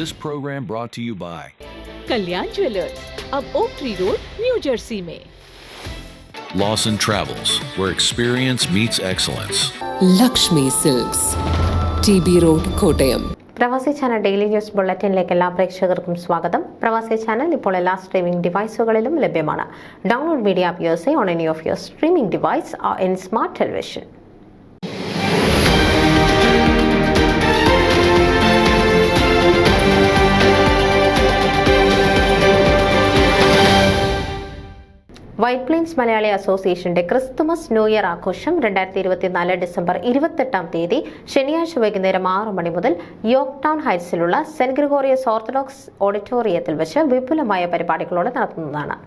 This program brought to you by Kalyan jewellers, अब oak tree road, New Jersey में। Lawson Travels, where experience meets excellence. Lakshmi silks, TB road, Kottayam. Pravasi channel daily news ബുള്ളറ്റിനിലേക്ക് എല്ലാ പ്രേക്ഷകർക്കും സ്വാഗതം. പ്രവാസി channel ഇപ്പോൾ എല്ലാ streaming ഡിവൈസുകളിലും ലഭ്യമാണ്. Download media app use on any of your streaming device in smart television. White plains Malayali അസോസിയേഷന്റെ ക്രിസ്തുമസ് ന്യൂ ഇയർ ആഘോഷം 2024 ഡിസംബർ 28 ശനിയാഴ്ച വൈകുന്നേരം 6 മണി മുതൽ യോർക്ക് ടൗൺ ഹൈറ്റ്സിലുള്ള സെന്റ് ഗ്രിഗോറിയസ് ഓർത്തഡോക്സ് ഓഡിറ്റോറിയത്തിൽ വെച്ച് വിപുലമായ പരിപാടികളോടെ നടത്തുന്നതാണ്.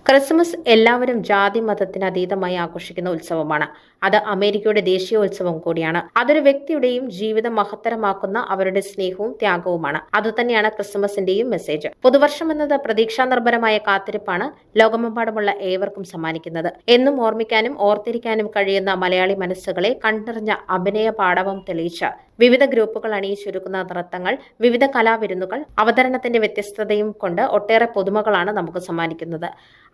ക്രിസ്മസ് എല്ലാവരും ജാതി മതത്തിന് അതീതമായി ആഘോഷിക്കുന്ന ഉത്സവമാണ്. അത് അമേരിക്കയുടെ ദേശീയോത്സവം കൂടിയാണ്. അതൊരു വ്യക്തിയുടെയും ജീവിതം മഹത്തരമാക്കുന്ന അവരുടെ സ്നേഹവും ത്യാഗവുമാണ്. അതുതന്നെയാണ് ക്രിസ്മസിന്റെയും മെസ്സേജ്. പുതുവർഷം എന്നത് പ്രതീക്ഷാ നിർഭരമായ കാത്തിരിപ്പാണ് ലോകമെമ്പാടുമുള്ള ഏവർക്കും സമ്മാനിക്കുന്നത്. എന്നും ഓർമ്മിക്കാനും ഓർത്തിരിക്കാനും കഴിയുന്ന മലയാളി മനസ്സുകളെ കണ്ടറിഞ്ഞ അഭിനയ പാടവം തെളിയിച്ച വിവിധ ഗ്രൂപ്പുകൾ അണിയിച്ചൊരുക്കുന്ന നൃത്തങ്ങൾ, വിവിധ കലാവിരുന്നുകൾ, അവതരണത്തിന്റെ വ്യത്യസ്തതയും കൊണ്ട് ഒട്ടേറെ പുതുമകളാണ് നമുക്ക് സമ്മാനിക്കുന്നത്.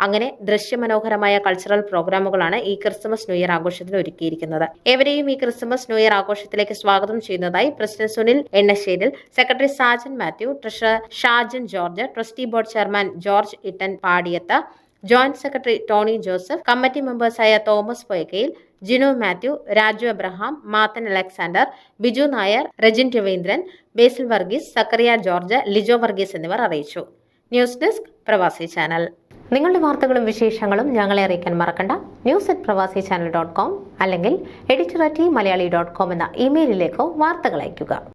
അങ്ങനെ ദൃശ്യമനോഹരമായ കൾച്ചറൽ പ്രോഗ്രാമുകളാണ് ഈ ക്രിസ്മസ് ന്യൂ ഇയർ ആഘോഷത്തിന് ഒരുക്കിയിരിക്കുന്നത്. ഏവരെയും ഈ ക്രിസ്മസ് ന്യൂ ഇയർ ആഘോഷത്തിലേക്ക് സ്വാഗതം ചെയ്യുന്നതായി president Sunil Ennasseril, secretary Sajan Mathew, treasurer Shajan George, trustee board chairman George Ittan Padiyath, joint secretary Tony Joseph, committee മെമ്പേഴ്സായ തോമസ് പൊയ്ക്കയിൽ, ജിനു മാത്യു, രാജു എബ്രഹാം, മാത്തൻ അലക്സാണ്ടർ, ബിജു നായർ, റെജിൻ രവീന്ദ്രൻ, ബേസിൽ വർഗീസ്, സക്കറിയ ജോർജ്, ലിജോ വർഗീസ് എന്നിവർ അറിയിച്ചു. News desk, Pravasi channel. നിങ്ങളുടെ വാർത്തകളും വിശേഷങ്ങളും ഞങ്ങളെ അറിയിക്കാൻ മറക്കണ്ട. news@pravasichannel.com അല്ലെങ്കിൽ editor@maliali.com എന്ന ഇമെയിലിലേക്കോ വാർത്തകൾ അയയ്ക്കുക.